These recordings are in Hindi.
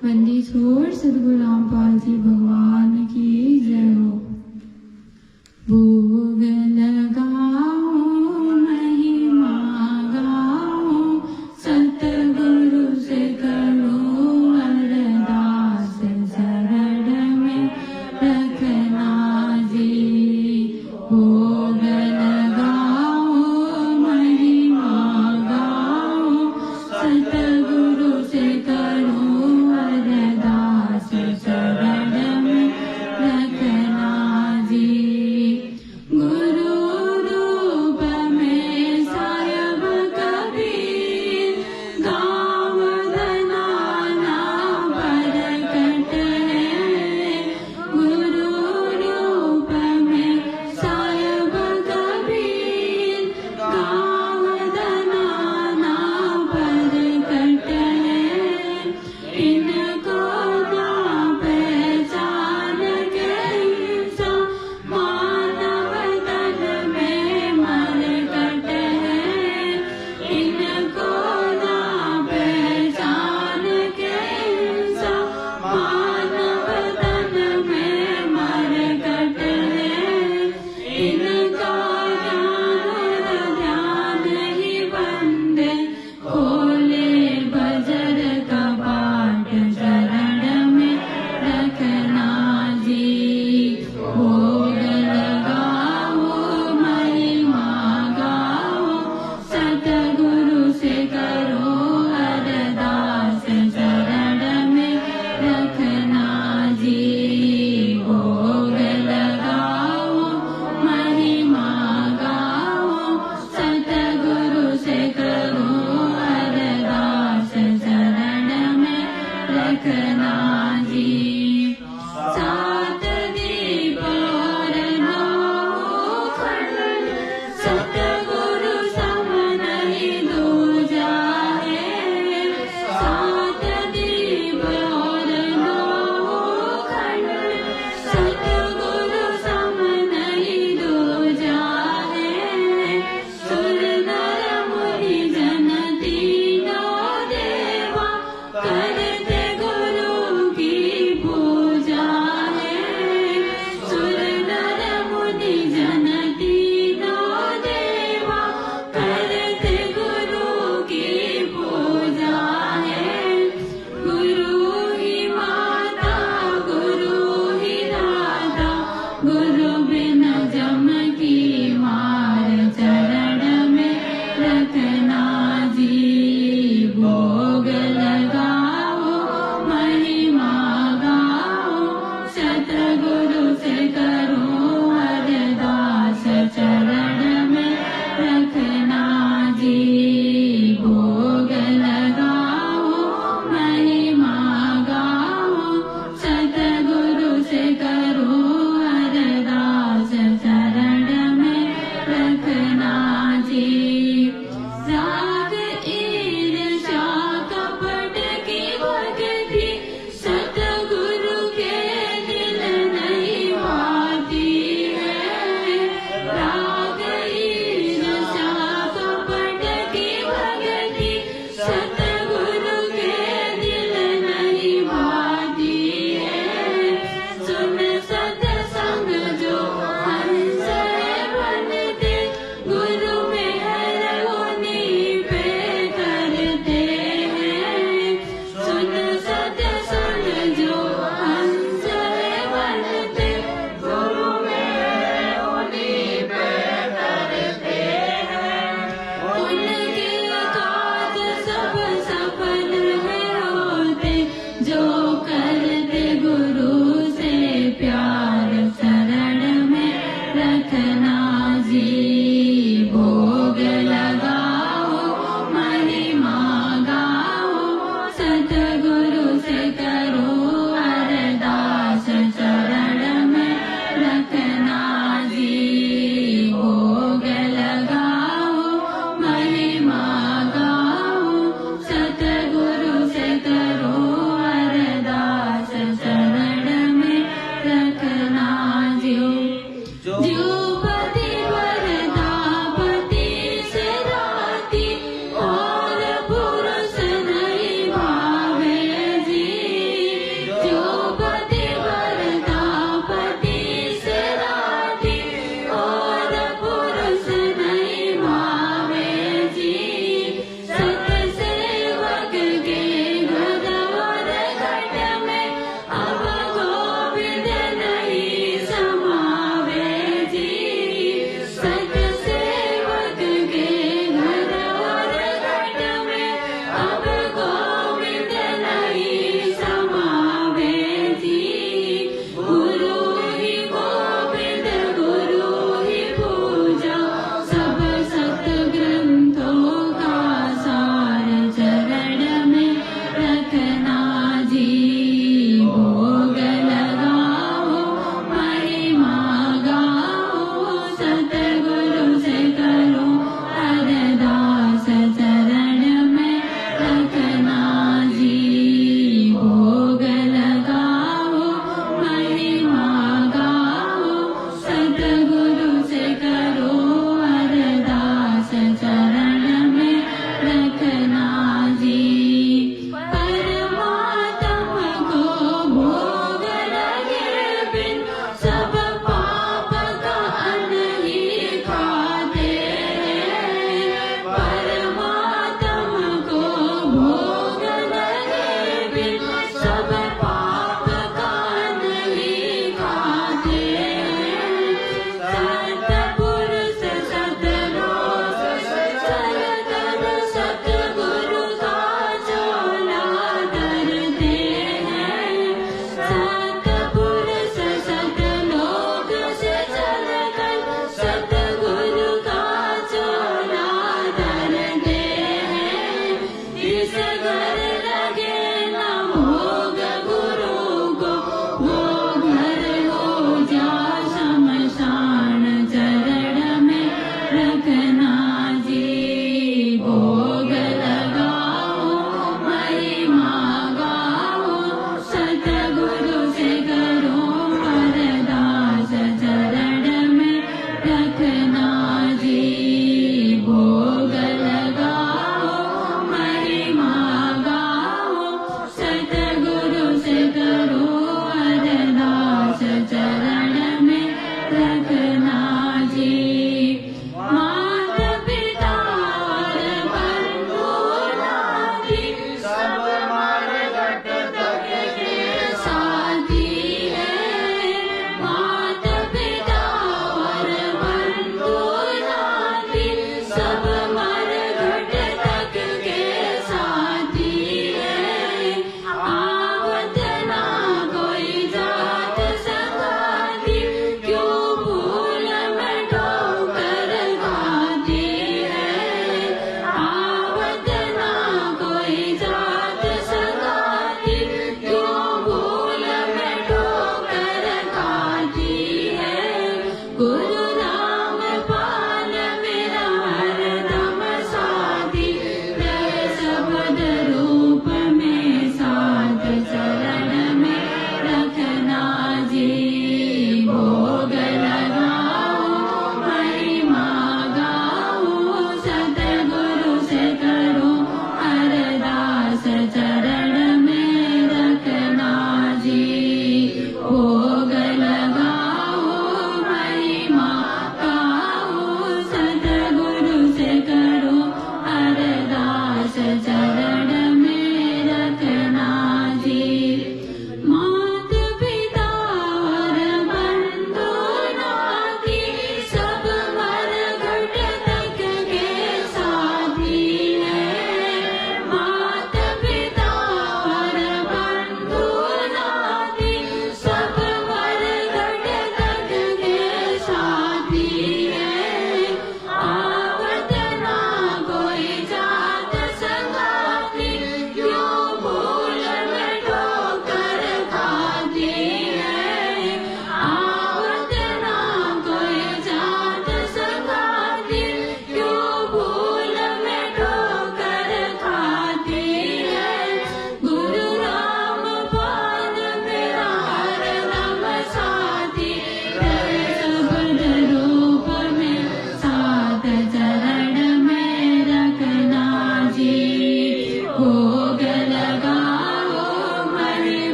वंदित हो सद्गुरु रामपाल जी भगवान की जय हो। भोग लगाओ महिमा गाओ सतगुरु से करो अरदास शरण में रखना जी। भोग लगाओ महिमा गाओ सतगुरु से करो अरदास शरण में रखना जी। गुरु रूप में सायब कबीर गाँव धनाना प्रकट है। गुरु रूप में सायब कबीर गाँव धनाना प्रकट है। इनको ना पहचान के इंसान मानव तन में मरकट है। इनको ना पहचान के इंसान मानव तन में मरकट है। इनका ध्यान ही बंदे खोले बजर का पाठ शरण में रखना जी। भोग लगाओ महिमा गाओ सतगुरु से करो अरदास शरण में रखना जी। भोग लगाओ महिमा गाओ सतगुरु से करो अरदास शरण में रखना जी। सात दीप और नौ खंड सतगुरु सम नहीं दूजा है। सात दीप और नौ खंड सतगुरु सम नहीं दूजा है। सुर नर मुनि जन तीनों देवा करते गुरु की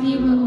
जी भगवान